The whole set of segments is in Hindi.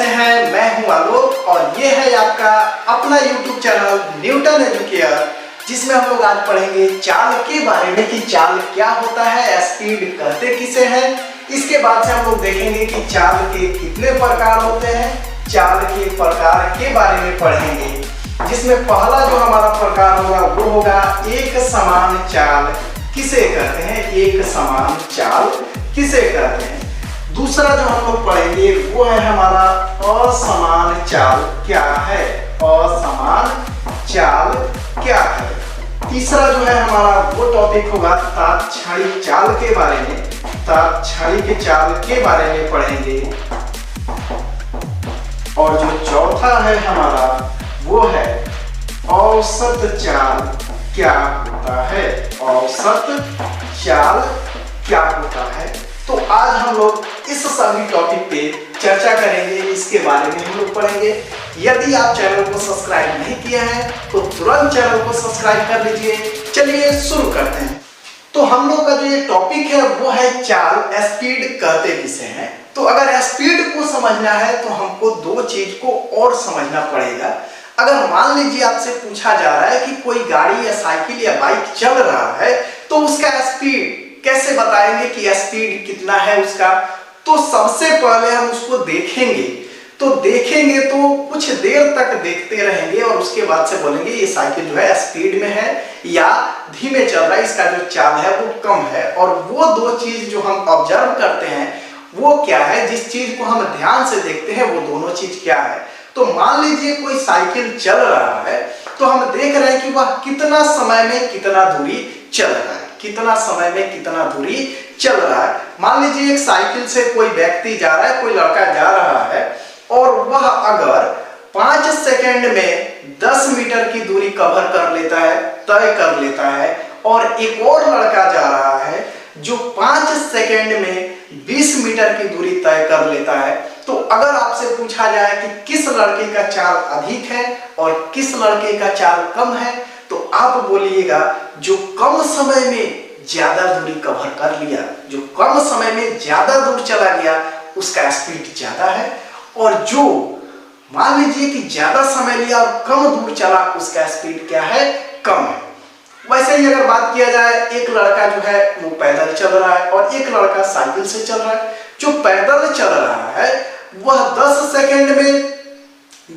कैसे हैं? मैं हूं आलोक और ये है आपका अपना YouTube चैनल न्यूटन एजुकेयर, जिसमें हम लोग आज पढ़ेंगे चाल के बारे में कि चाल क्या होता है, स्पीड कहते किसे हैं। इसके बाद से हम लोग देखेंगे कि चाल के कितने प्रकार होते हैं, चाल के प्रकार के बारे में पढ़ेंगे, जिसमें पहला जो हमारा प्रकार होगा वो होगा एक समान चाल किसे कहते हैं। एक समान चाल किसे कहते हैं। दूसरा जो हम लोग पढ़ेंगे वो है हमारा असमान चाल क्या है। असमान चाल क्या है। तीसरा जो है हमारा वो टॉपिक होगा तात्क्षणिक चाल के बारे में। तात्क्षणिक चाल के बारे में पढ़ेंगे। और जो चौथा है हमारा वो है औसत चाल क्या होता है। औसत चाल क्या होता है। तो आज हम लोग इस सभी टॉपिक पे चर्चा करेंगे, इसके बारे में हम लोग पढ़ेंगे। यदि आप चैनल को सब्सक्राइब नहीं किए हैं तो तुरंत चैनल को सब्सक्राइब कर लीजिए। चलिए शुरू करते हैं। तो हम लोग का जो ये टॉपिक है वो है चाल, स्पीड कहते किसे हैं। तो अगर स्पीड को समझना है तो हमको दो चीज को और समझना पड़ेगा। अगर मान लीजिए आपसे पूछा जा रहा है कि कोई गाड़ी या साइकिल या बाइक चल रहा है तो उसका स्पीड कैसे बताएंगे कि स्पीड कितना है उसका। तो सबसे पहले हम उसको देखेंगे। तो कुछ देर तक देखते रहेंगे और उसके बाद से बोलेंगे ये साइकिल जो है स्पीड में है या धीमे चल रहा है, इसका जो चाल है वो कम है। और वो दो चीज जो हम ऑब्जर्व करते हैं वो क्या है, जिस चीज को हम ध्यान से देखते हैं वो दोनों चीज क्या है। तो मान लीजिए कोई साइकिल चल रहा है तो हम देख रहे हैं कि वह कितना समय में कितना दूरी चल रहा है। कितना समय में कितना दूरी चल रहा है। मान लीजिए एक साइकिल से कोई व्यक्ति जा रहा है, कोई लड़का जा रहा है और वह अगर 5 सेकंड में 10 मीटर की दूरी कवर कर लेता है, तय कर लेता है, और एक और लड़का जा रहा है जो 5 सेकंड में 20 मीटर की दूरी तय कर लेता है, तो अगर आपसे पूछा जाए कि किस लड़के का चाल अधिक है और किस लड़के का चाल कम है, तो आप बोलिएगा जो कम समय में ज्यादा दूरी कवर कर लिया, जो कम समय में ज्यादा दूर चला गया उसका स्पीड ज्यादा है, और जो मान लीजिए कि ज्यादा समय लिया और कम दूर चला उसका स्पीड क्या है, कम है। वैसे ही अगर बात किया जाए, एक लड़का जो है वो पैदल चल रहा है और एक लड़का साइकिल से चल रहा है। जो पैदल चल रहा है वह 10 सेकंड में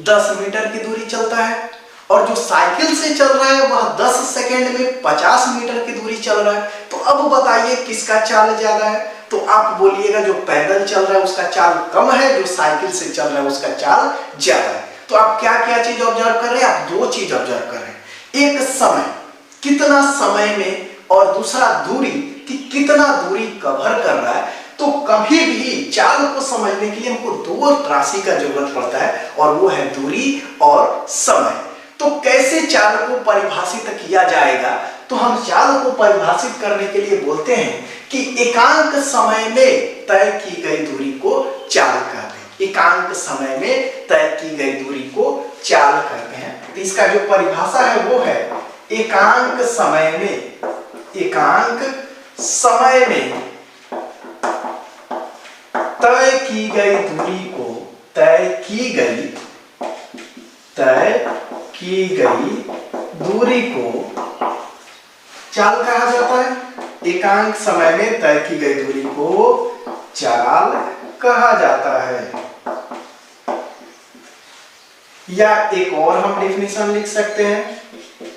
10 मीटर की दूरी चलता है और जो साइकिल से चल रहा है वह 10 सेकंड में 50 मीटर की दूरी चल रहा है। तो अब बताइए किसका चाल ज्यादा है। तो आप बोलिएगा जो पैदल चल रहा है उसका चाल कम है, जो साइकिल से चल रहा है उसका चाल ज्यादा है। तो आप क्या क्या चीज ऑब्जर्व कर रहे हैं, आप दो चीज ऑब्जर्व कर रहे हैं। एक समय, कितना समय में, और दूसरा दूरी कि कितना दूरी कवर कर रहा है। तो कभी भी चाल को समझने के लिए हमको दो राशि का जरूरत पड़ता है और वो है दूरी और समय। तो कैसे चाल को परिभाषित किया जाएगा, तो हम चाल को परिभाषित करने के लिए बोलते हैं कि एकांक समय में तय की गई दूरी को चाल कहते हैं। एकांक समय में तय की गई दूरी को चाल कहते हैं। तो इसका जो परिभाषा है वो है एकांक समय में, एकांक समय में तय की गई दूरी को, तय की गई दूरी को चाल कहा जाता है। एकांक समय में तय की गई दूरी को चाल कहा जाता है। या एक और हम डेफिनेशन लिख सकते हैं।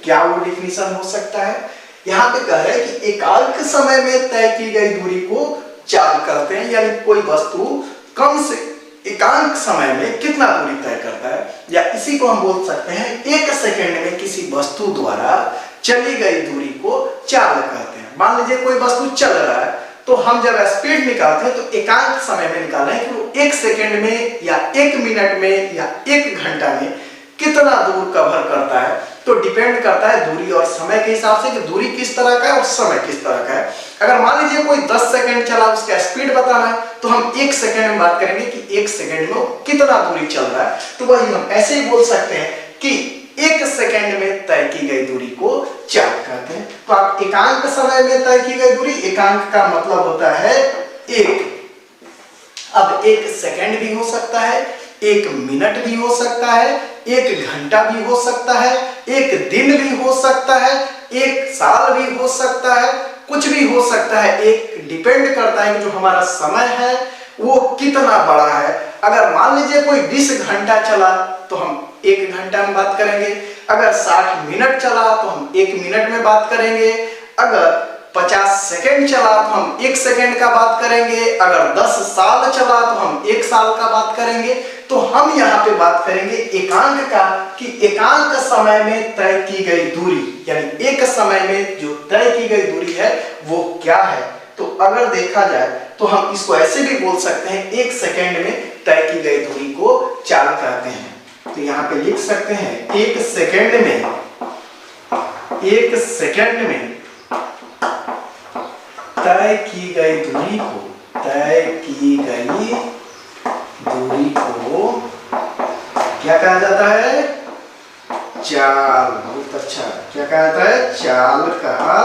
क्या वो डेफिनेशन हो सकता है, यहाँ पे कह रहे हैं कि एकांक समय में तय की गई दूरी को चाल करते हैं, यानी कोई वस्तु कम से एकांक समय में कितना दूरी तय करता है, या इसी को हम बोल सकते हैं 1 सेकंड में किसी वस्तु द्वारा चली गई दूरी को चाल कहते हैं। मान लीजिए कोई वस्तु चल रहा है तो हम जब स्पीड निकालते हैं तो एकांक समय में निकाल रहे हैं कि वो 1 सेकंड में या 1 मिनट में या 1 घंटा में कितना दूर कवर करता है। तो डिपेंड करता है दूरी और समय के हिसाब से कि दूरी किस तरह का है और समय किस तरह का है। अगर मान लीजिए कोई 10 सेकंड चला, उसका स्पीड बताना है, तो हम 1 सेकंड में बात करेंगे कि 1 सेकंड में कितना दूरी चल रहा है। तो वही हम ऐसे ही बोल सकते हैं कि 1 सेकंड में तय की गई दूरी को चाल कहते हैं। तो आप एकांक समय में तय की गई दूरी, एकांक का मतलब होता है 1। अब 1 सेकंड भी हो सकता है, 1 मिनट भी हो सकता है, 1 घंटा भी हो सकता है, 1 दिन भी हो सकता है, 1 साल भी हो सकता है, कुछ भी हो सकता है। एक डिपेंड करता है कि जो हमारा समय है वो कितना बड़ा है। अगर मान लीजिए कोई 20 घंटा चला तो हम 1 घंटा में बात करेंगे। अगर 60 मिनट चला तो हम 1 मिनट में बात करेंगे। अगर 50 सेकंड चला तो हम 1 सेकंड का बात करेंगे। अगर 10 साल चला तो हम 1 साल का बात करेंगे। तो हम यहाँ पे बात करेंगे एकांक का, कि एकांक समय में तय की गई दूरी, यानी एक समय में जो तय की गई दूरी है वो क्या है। तो अगर देखा जाए तो हम इसको ऐसे भी बोल सकते हैं, 1 सेकंड में तय की गई दूरी को चाल कहते हैं। तो यहाँ पे लिख सकते हैं 1 सेकंड में, 1 सेकंड में तय की गई दूरी को, तय की गई दूरी को क्या कहा जाता है? चाल। बहुत अच्छा, क्या कहा जाता है? चाल कहा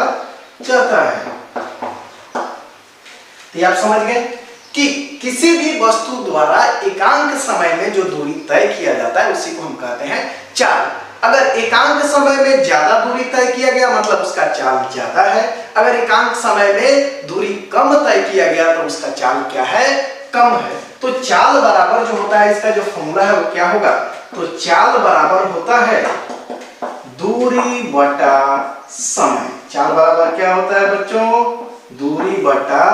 जाता है। ये आप समझ गए कि किसी भी वस्तु द्वारा एकांक समय में जो दूरी तय किया जाता है उसी को हम कहते हैं चाल। अगर एकांक समय में ज्यादा दूरी तय किया गया मतलब उसका चाल ज्यादा है। अगर एकांक समय में दूरी कम तय किया गया तो उसका चाल क्या है? कम है। तो चाल बराबर जो होता है, इसका जो फॉर्मूला है वो क्या होगा? तो चाल बराबर होता है दूरी बटा समय। चाल बराबर क्या होता है बच्चों? दूरी बटा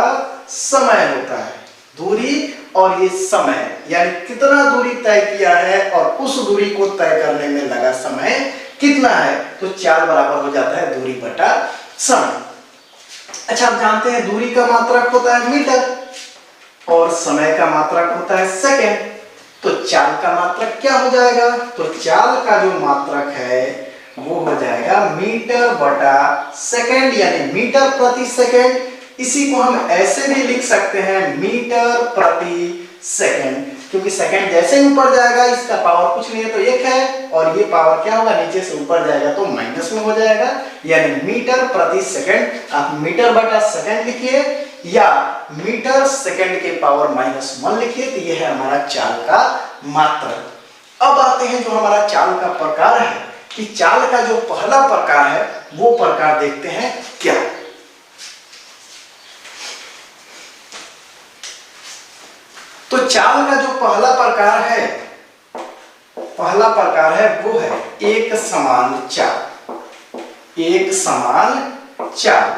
समय होता है। दूरी और ये समय, यानी कितना दूरी तय किया है और उस दूरी को तय करने में लगा समय कितना है, तो चाल बराबर हो जाता है दूरी बटा समय। अच्छा, आप जानते हैं दूरी का मात्रक होता है मीटर और समय का मात्रक होता है सेकंड। तो चाल का मात्रक क्या हो जाएगा? तो चाल का जो मात्रक है वो हो जाएगा मीटर बटा सेकंड, यानी मीटर प्रति सेकंड। इसी को हम ऐसे भी लिख सकते हैं मीटर प्रति सेकंड, क्योंकि सेकंड जैसे ऊपर जाएगा इसका पावर कुछ नहीं है तो 1 है, और ये पावर क्या होगा? नीचे से ऊपर जाएगा तो माइनस में हो जाएगा, यानी मीटर प्रति सेकंड। आप मीटर बटा सेकंड लिखिए या मीटर सेकंड के पावर -1 लिखिए। तो ये है हमारा चाल का मात्रक। अब आते हैं जो हमारा चाल का प्रकार है, कि चाल का जो पहला प्रकार है वो प्रकार देखते हैं क्या। तो चाल का जो पहला प्रकार है, पहला प्रकार है वो है एक समान चाल। एक समान चाल।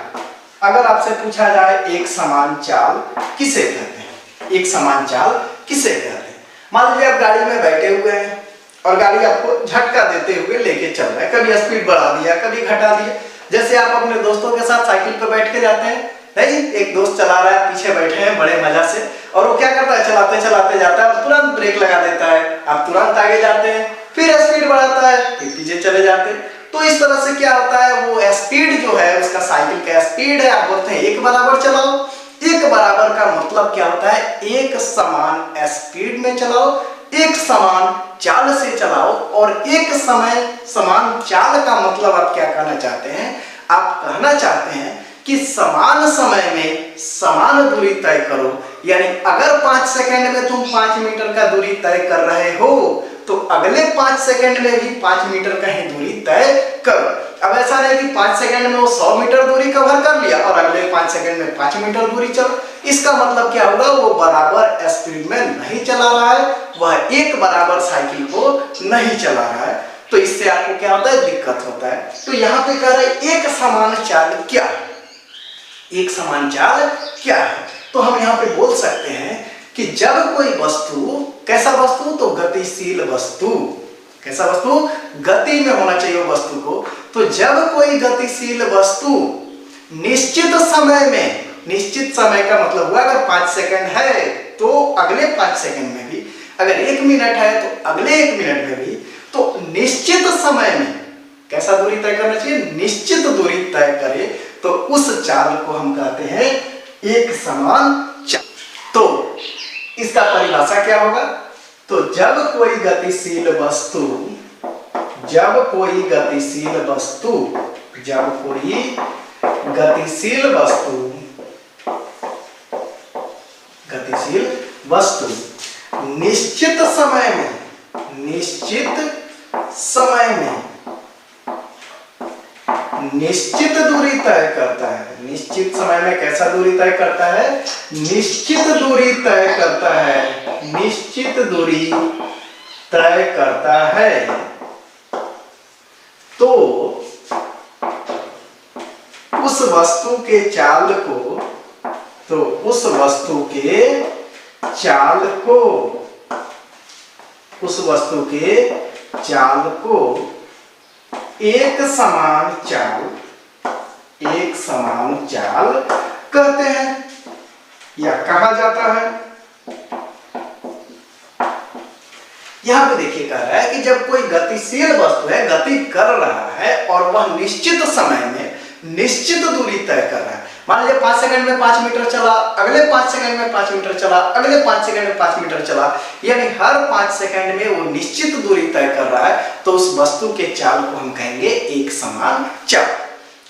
अगर आपसे पूछा जाए एक समान चाल किसे कहते हैं, एक समान चाल किसे कहते हैं? मान लीजिए आप गाड़ी में बैठे हुए हैं और गाड़ी आपको झटका देते हुए लेके चल रहा है, कभी स्पीड बढ़ा दिया कभी घटा दिया। जैसे आप अपने दोस्तों के साथ साइकिल पर बैठ के जाते हैं, नहीं, एक दोस्त चला रहा है, पीछे बैठे हैं बड़े मजा से, और वो क्या करता है? चलाते चलाते जाता है और तुरंत ब्रेक लगा देता है। आप तुरंत आगे जाते हैं, फिर स्पीड बढ़ाता है, फिर पीछे चले जाते हैं। तो इस तरह से क्या होता है, वो स्पीड जो है उसका, साइकिल का स्पीड है, आप बोलते हैं 1 बराबर चलाओ। 1 बराबर का मतलब क्या होता है? एक समान स्पीड में चलाओ, एक समान चाल से चलाओ। और एक समय समान चाल का मतलब आप क्या कहना चाहते हैं? आप कहना चाहते हैं कि समान समय में समान दूरी तय करो। यानी अगर 5 सेकंड में तुम 5 मीटर का दूरी तय कर रहे हो तो अगले 5 सेकंड में भी 5 मीटर का ही दूरी तय करो। अब ऐसा नहीं कि 5 सेकंड में वो 100 मीटर दूरी कवर कर लिया और अगले 5 सेकंड में 5 मीटर दूरी चलो। इसका मतलब क्या होगा? वो बराबर स्पीड में नहीं चला रहा है, वह एक बराबर साइकिल को नहीं चला रहा है। तो इससे आपको क्या होता है? दिक्कत होता है। तो यहाँ पे कह रहे एक समान चाल क्या है? एक समान चाल क्या है? तो हम यहाँ पे बोल सकते हैं कि जब कोई वस्तु, कैसा वस्तु? तो गतिशील वस्तु। कैसा वस्तु? गति में होना चाहिए वस्तु को। तो जब कोई गतिशील वस्तु निश्चित समय में, निश्चित समय का मतलब हुआ अगर 5 सेकंड है तो अगले 5 सेकंड में भी, अगर 1 मिनट है तो अगले 1 मिनट में भी, तो निश्चित समय में कैसा दूरी तय करना चाहिए? निश्चित दूरी तय करे तो उस चाल को हम कहते हैं एक समान चाल। तो इसका परिभाषा क्या होगा? तो जब कोई गतिशील वस्तु, जब कोई गतिशील वस्तु, जब कोई गतिशील वस्तु, गतिशील वस्तु निश्चित समय में, निश्चित समय में निश्चित दूरी तय करता है। निश्चित समय में कैसा दूरी तय करता है? निश्चित दूरी तय करता है, निश्चित दूरी तय करता है। तो उस वस्तु के चाल को, तो उस वस्तु के चाल को, उस वस्तु के चाल को एक समान चाल, एक समान चाल कहते हैं या कहा जाता है। यहां पे देखिए कह रहा है कि जब कोई गतिशील वस्तु है, गति कर रहा है और वह निश्चित समय में निश्चित दूरी तय कर रहा है। मान लीजिए 5 सेकंड में 5 मीटर चला, अगले 5 सेकंड में 5 मीटर चला, अगले 5 सेकंड में 5 मीटर चला, यानी हर 5 सेकंड में वो निश्चित दूरी तय कर रहा है, तो उस वस्तु के चाल को हम कहेंगे एक समान चाल।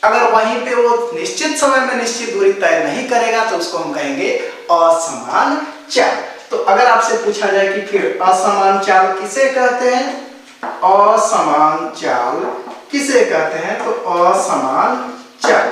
अगर वहीं पे वो निश्चित समय में निश्चित दूरी तय नहीं करेगा तो उसको हम कहेंगे असमान चाल। तो अगर आपसे पूछा जाए कि फिर असमान चाल किसे कहते हैं, असमान चाल किसे कहते हैं, तो असमान चाल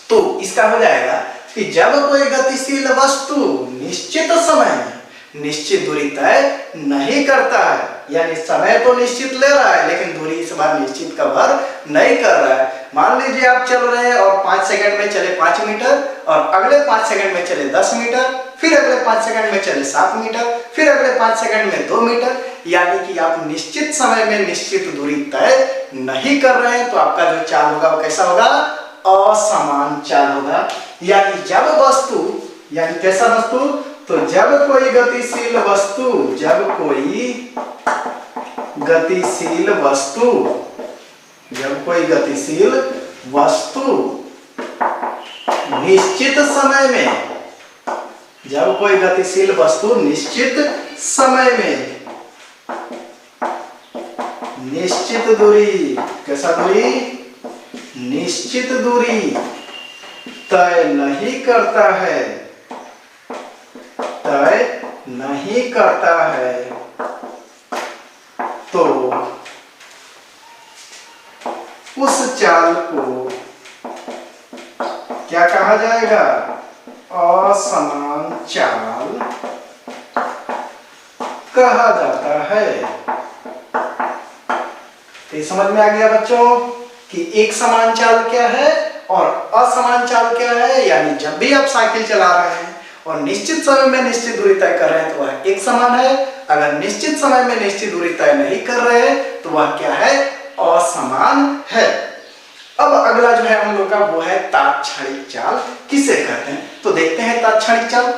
तो इसका हो जाएगा कि जब कोई गतिशील वस्तु निश्चित समय में निश्चित दूरी तय नहीं करता है, यानी समय तो निश्चित ले रहा है लेकिन दूरी इस बार निश्चित कवर नहीं कर रहा है। मान लीजिए आप चल रहे हैं और 5 सेकंड में चले 5 मीटर और अगले 5 सेकंड में चले 10 मीटर, फिर अगले 5 सेकंड में चले 7 मीटर, फिर अगले 5 सेकंड में 2 मीटर, यानी कि आप निश्चित समय में निश्चित दूरी तय नहीं कर रहे हैं, तो आपका जो चाल होगा वो कैसा होगा? असमान चाल होगा। यानी जब वस्तु, यानी कैसा वस्तु? तो जब कोई गतिशील वस्तु, जब कोई गतिशील वस्तु, जब कोई गतिशील वस्तु निश्चित समय में, जब कोई गतिशील वस्तु निश्चित समय में निश्चित दूरी, कैसा दूरी? निश्चित दूरी तय नहीं करता है, तय नहीं करता है, तो उस चाल को क्या कहा जाएगा? असमान चाल कहा जाता है। तो समझ में आ गया बच्चों कि एक समान चाल क्या है और असमान चाल क्या है। यानी जब भी आप साइकिल चला रहे हैं और निश्चित समय में निश्चित दूरी तय कर रहे हैं तो वह एक समान है, अगर निश्चित समय में निश्चित दूरी तय नहीं कर रहे हैं तो वह क्या है? असमान है। अब अगला जो है हम लोग का वो है तात्क्षणिक चाल किसे कहते हैं, तो देखते हैं तात्क्षणिक चाल।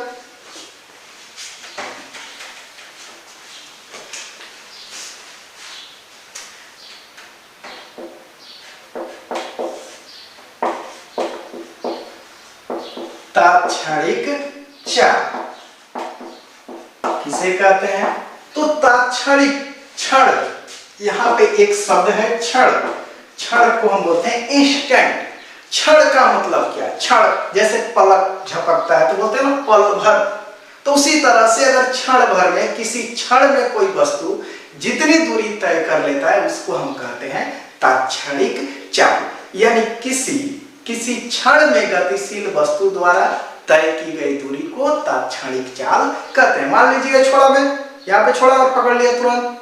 तात्क्षणिक चाल किसे कहते हैं? तो तात्क्षणिक, क्षण, यहाँ पे एक शब्द है क्षण, क्षण को हम बोलते हैं इंस्टेंट। क्षण का मतलब क्या? क्षण, जैसे पलक झपकता है तो बोलते हैं ना पल भर, तो उसी तरह से अगर क्षण भर में, किसी क्षण में कोई वस्तु जितनी दूरी तय कर लेता है उसको हम कहते हैं तात्क्षणिक चाल। यानी किसी क्षण में गतिशील वस्तु द्वारा तय की गई दूरी को तात्क्षणिक चाल कहते हैं। मान लीजिए छोड़ा में, यहाँ पे छोड़ा और पकड़ लिया तुरंत,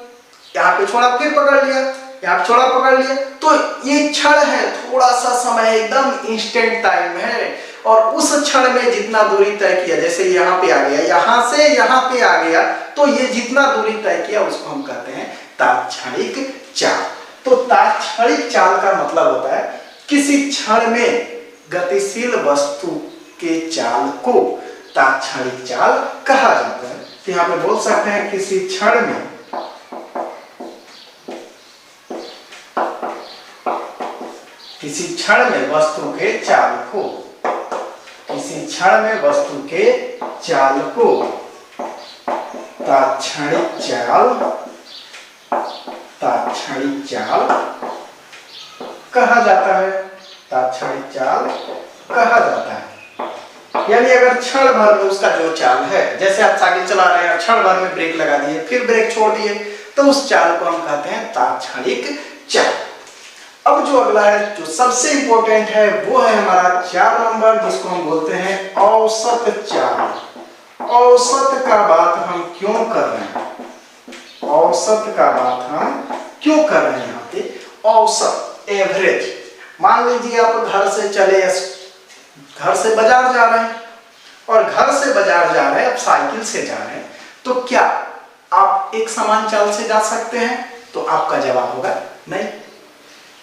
यहाँ पे छोड़ा फिर पकड़ लिया, यहाँ पे छोड़ा पकड़ लिया, तो ये क्षण है, थोड़ा सा समय, एकदम इंस्टेंट टाइम है। और उस क्षण में जितना दूरी तय किया, जैसे यहाँ पे आ गया, यहाँ से यहाँ पे आ गया, तो ये जितना दूरी तय किया उसको हम कहते हैं तात्क्षणिक चाल। तो तात्क्षणिक चाल का मतलब होता है किसी क्षण में गतिशील वस्तु के चाल को तात्क्षणिक चाल कहा जाता है। तो यहाँ पे बोल सकते हैं किसी क्षण में, किसी क्षण में वस्तु के चाल को, किसी क्षण में वस्तु के चाल को तात्क्षणिक चाल, तात्क्षणिक चाल कहा जाता है, तात्क्षणिक चाल कहा जाता है। यानी अगर क्षण भर में उसका जो चाल है, जैसे आप साइकिल चला रहे हैं, क्षण भर में ब्रेक लगा दिए, फिर ब्रेक छोड़ दिए, तो उस चाल को हम कहते हैं तात्क्षणिक चाल। अब जो अगला है, जो सबसे इंपॉर्टेंट है, वो है हमारा 4 नंबर, जिसको हम बोलते हैं औसत चाल। औसत का बात हम क्यों कर रहे हैं? औसत का बात हम क्यों कर रहे हैं यहाँ पे? औसत, एवरेज। मान लीजिए आप घर से बाजार जा रहे हैं, और घर से बाजार जा रहे हैं, आप साइकिल से जा रहे हैं, तो क्या आप एक समान चाल से जा सकते हैं? तो आपका जवाब होगा नहीं।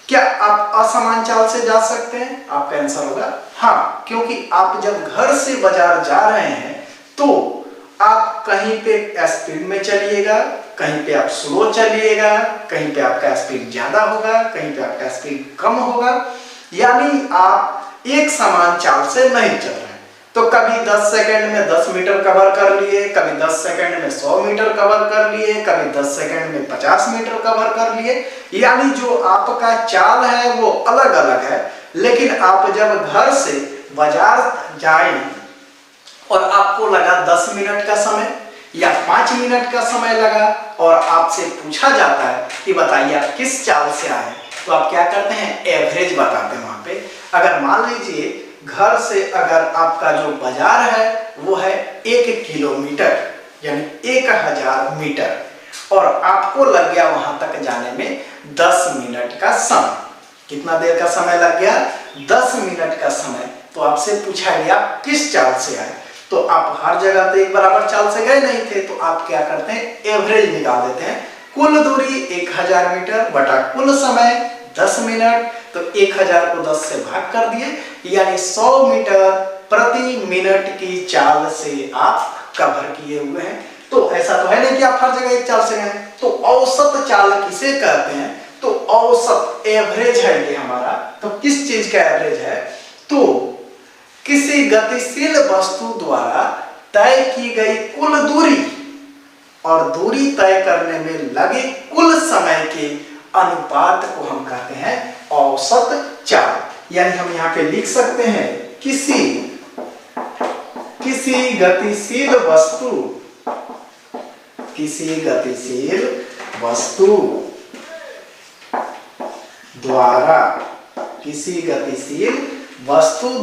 क्या आप असमान चाल से जा सकते हैं? आपका आंसर होगा हाँ, क्योंकि आप जब घर से बाजार जा रहे हैं तो आप कहीं पे स्पीड में चलिएगा, कहीं पे आप स्लो चलिएगा, कहीं पे आपका स्पीड ज्यादा होगा, कहीं पे आपका स्पीड कम होगा, यानी आप एक समान चाल से नहीं चल रहे हैं। तो कभी 10 सेकंड में 10 मीटर कवर कर लिए, कभी 10 सेकंड में 100 मीटर कवर कर लिए, कभी 10 सेकंड में 50 मीटर कवर कर लिए, यानी जो आपका चाल है वो अलग अलग है। लेकिन आप जब घर से बाजार जाएं और आपको लगा 10 मिनट का समय या 5 मिनट का समय लगा, और आपसे पूछा जाता है कि बताइए आप किस चाल से आए, तो आप क्या करते हैं? एवरेज बताते हैं वहां पे। अगर मान लीजिए घर से अगर आपका जो बाजार है वो है 1 किलोमीटर, यानी 1000 मीटर, और आपको लग गया वहां तक जाने में 10 मिनट का समय। कितना देर का समय लग गया? 10 मिनट का समय। तो आपसे पूछा गया किस चाल से आए, तो आप हर जगह तो एक बराबर चाल से गए नहीं थे, तो आप क्या करते हैं? एवरेज निकाल देते हैं। कुल दूरी 1000 मीटर बटा कुल समय 10 मिनट, तो 1000 को 10 से भाग कर दिए, यानी 100 मीटर प्रति मिनट की चाल से आप कवर किए हुए हैं। तो ऐसा तो है नहीं कि आप हर जगह एक चाल से गए। तो औसत चाल किसे कहते हैं? तो औसत, एवरेज है ये हमारा। तो किस चीज का एवरेज है? तो किसी गतिशील वस्तु द्वारा तय की गई कुल दूरी और दूरी तय करने में लगे कुल समय के अनुपात को हम कहते हैं औसत चाल। यानी हम यहाँ पे लिख सकते हैं किसी गतिशील वस्तु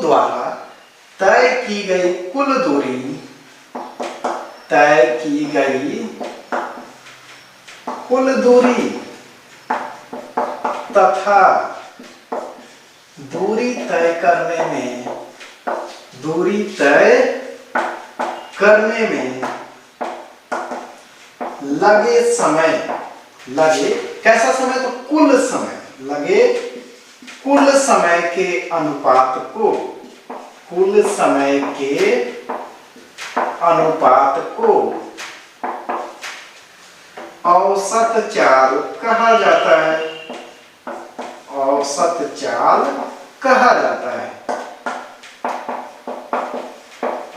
द्वारा तय की गई कुल दूरी तथा दूरी तय करने में लगे कैसा समय? तो कुल समय, लगे कुल समय के अनुपात को औसत चाल कहा जाता है। औसत चाल कहा जाता है।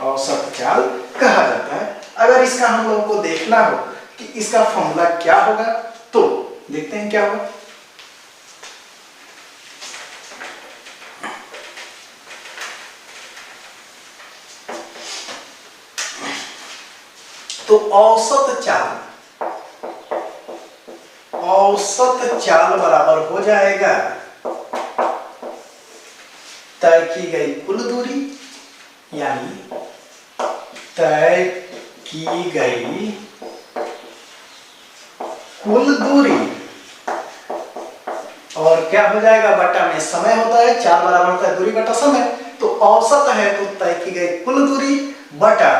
औसत चाल कहा जाता है। अगर इसका हम लोगों को देखना हो कि इसका फॉर्मूला क्या होगा, तो देखते हैं क्या होगा। तो औसत चाल बराबर हो जाएगा तय की गई कुल दूरी, यानी तय की गई कुल दूरी, और क्या हो जाएगा? बटा में समय होता है, चाल बराबर होता है दूरी बटा समय। तो औसत है तो तय की गई कुल दूरी बटा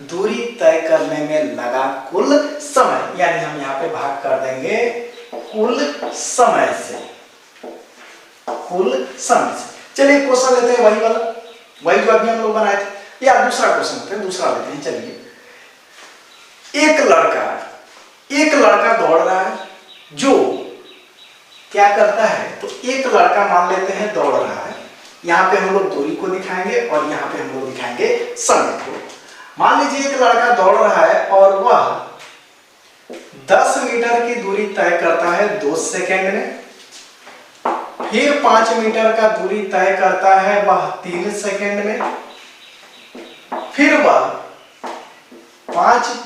दूरी तय करने में लगा कुल समय, यानी हम यहाँ पे भाग कर देंगे कुल समय से। चलिए क्वेश्चन लेते हैं, वही जो अभी हम लोग बनाए थे, या दूसरा क्वेश्चन लेते हैं। चलिए, एक लड़का दौड़ रहा है, जो क्या करता है? तो एक लड़का मान लेते हैं दौड़ रहा है। यहाँ पे हम लोग दूरी को दिखाएंगे और यहाँ पे हम लोग दिखाएंगे समय को। मान लीजिए एक लड़का दौड़ रहा है और वह 10 मीटर की दूरी तय करता है 2 सेकंड में, फिर 5 मीटर का दूरी तय करता है वह 3 सेकंड में,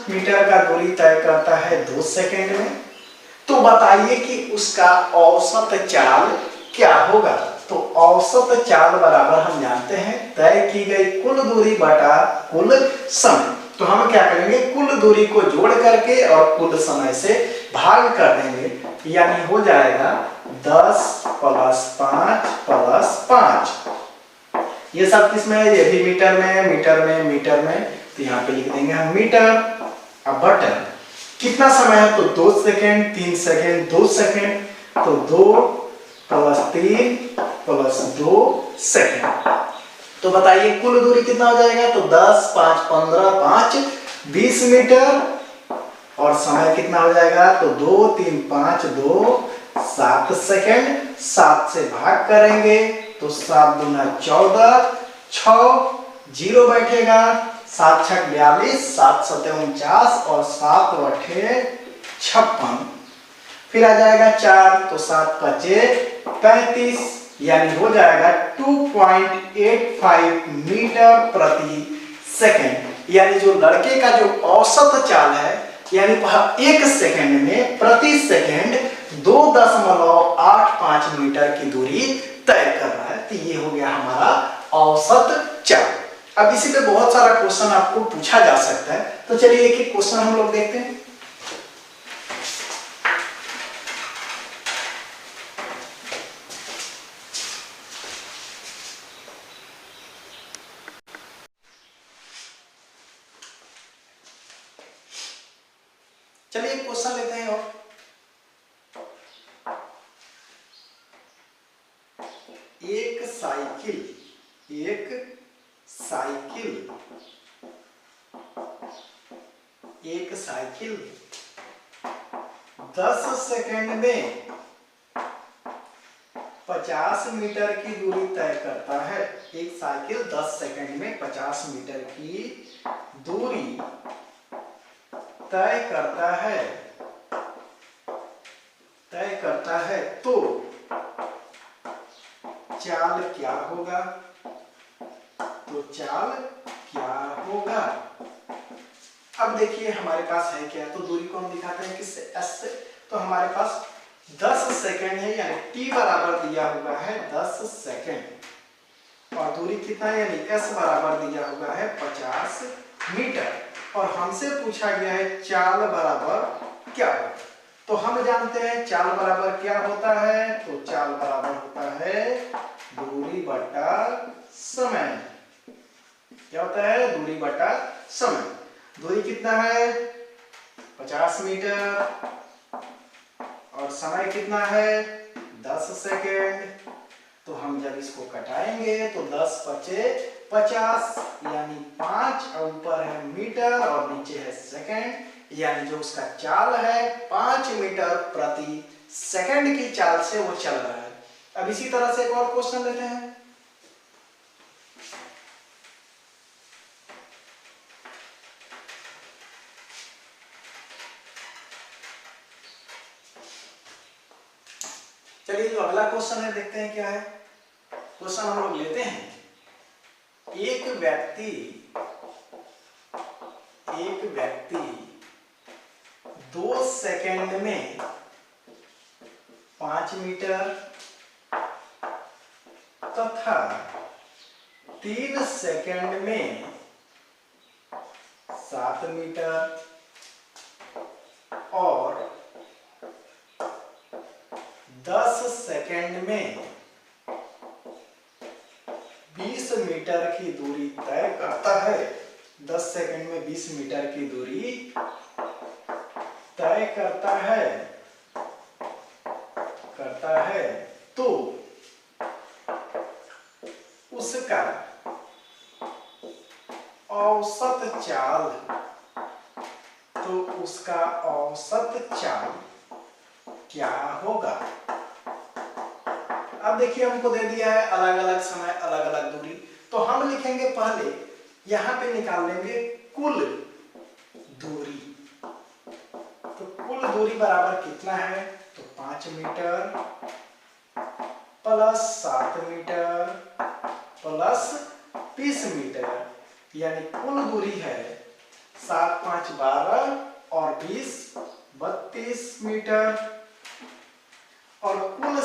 मीटर का दूरी तय करता है 2 सेकंड में, तो बताइए कि उसका औसत चाल क्या होगा। तो औसत चाल बराबर हम जानते हैं तय की गई कुल दूरी बटा कुल समय। तो हम क्या करेंगे, कुल दूरी को जोड़ करके और कुल समय से भाग कर देंगे, यानी हो जाएगा 10 + 5 + 5। ये सब किस में है, ये भी मीटर में, मीटर में, मीटर में। तो यहाँ पे लिख देंगे हम मीटर। अब बटा कितना समय है, तो 2 सेकंड, 3 सेकंड, 2 सेकंड, तो 2 + 3 + 2 सेकंड। तो बताइए कुल दूरी कितना हो जाएगा, तो 10, 5, 15, 5, 20 मीटर। और समय कितना हो जाएगा, तो 2, 3, 5, 2, 7 सेकंड। 7 से भाग करेंगे तो 7 दूना 14, 6 जीरो बैठेगा, 7 × 42, 7 × 7 49 और 7 × 8 56। फिर आ जाएगा 4, तो 7 × 5 35, यानी हो जाएगा 2.85 मीटर प्रति सेकंड। यानी जो लड़के का जो औसत चाल है, यानी वह 1 सेकंड में प्रति सेकंड 2.85 मीटर की दूरी तय कर रहा है। तो ये हो गया हमारा औसत चाल। अब इसी पे बहुत सारा क्वेश्चन आपको पूछा जा सकता है, तो चलिए एक एक क्वेश्चन हम लोग देखते हैं। चलिए एक क्वेश्चन लेते हैं और एक साइकिल 10 सेकंड में 50 मीटर की दूरी तय करता है। एक साइकिल 10 सेकंड में 50 मीटर की दूरी तय करता है, तो चाल क्या होगा। अब देखिए हमारे पास है क्या, तो दूरी को हम दिखाते हैं किससे, s से। तो हमारे पास 10 सेकंड है, यानी t बराबर दिया हुआ है 10 सेकंड, और दूरी कितना है, यानी s बराबर दिया हुआ है 50 मीटर, और हमसे पूछा गया है चाल बराबर क्या है। तो हम जानते हैं चाल बराबर क्या होता है, तो चाल बराबर होता है दूरी बटा समय। क्या होता है, दूरी बटा समय। दूरी कितना है, 50 मीटर, और समय कितना है, 10 सेकेंड। तो हम जब इसको कटाएंगे तो 10 × 5 50, यानी 5, और ऊपर है मीटर और नीचे है सेकेंड, यानी जो उसका चाल है 5 मीटर प्रति सेकंड की चाल से वो चल रहा है। अब इसी तरह से एक और क्वेश्चन लेते हैं। चलिए जो अगला क्वेश्चन है देखते हैं क्या है। क्वेश्चन हम लोग लेते हैं, एक व्यक्ति 2 सेकंड में 5 मीटर तथा 3 सेकंड में 7 मीटर और 10 सेकंड में 20 मीटर की दूरी तय करता है। 10 सेकंड में 20 मीटर की दूरी तय करता है, तो उसका औसत चाल क्या होगा। अब देखिए हमको दे दिया है अलग अलग समय अलग अलग दूरी, तो हम लिखेंगे पहले यहां पे निकाल लेंगे कुल दूरी। तो कुल दूरी बराबर कितना है, तो 5 metre plus 7 metre plus 20 metre, यानी कुल दूरी है 7 5 12 और 20 32 मीटर। और कुल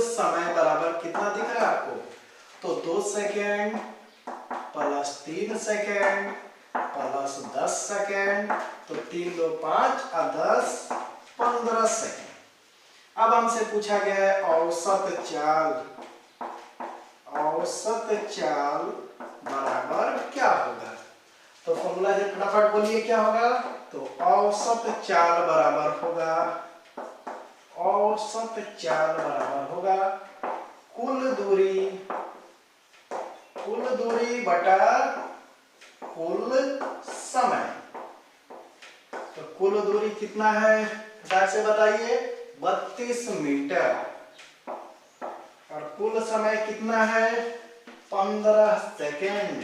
समय बराबर कितना दिख रहा है आपको? तो 2 second plus 3 second plus 10 second, तो 3 2 5 और 10 15 सेकेंड। अब हमसे पूछा गया है औसत चाल बराबर क्या होगा? तो फॉर्मूला है, फटाफट बोलिए क्या होगा? तो औसत चाल बराबर होगा कुल दूरी बटा कुल समय। तो कुल दूरी कितना है फटाक से बताइए? 32 मीटर। और कुल समय कितना है? 15 सेकेंड।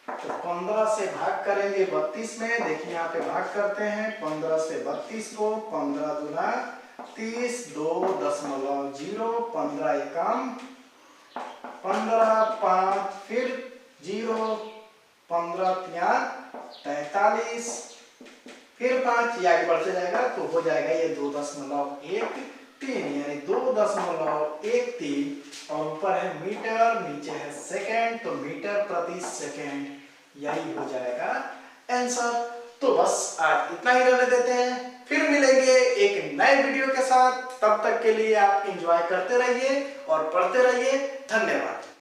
तो 15 से भाग करेंगे 32 में। देखिए यहाँ पे भाग करते हैं 15 से 32 को। 15 दूना 30, 2.0, 15 एकम 15, 5 फिर 0, 15 तिया 43, फिर 5 ये आगे बढ़ते जाएगा तो हो जाएगा ये 2.13, यानी 2.13। और ऊपर है मीटर, नीचे है सेकेंड, तो मीटर प्रति सेकेंड यही हो जाएगा आंसर। तो बस आज इतना ही रहने देते हैं, फिर मिलेंगे एक नए वीडियो के साथ। तब तक के लिए आप एंजॉय करते रहिए और पढ़ते रहिए। धन्यवाद।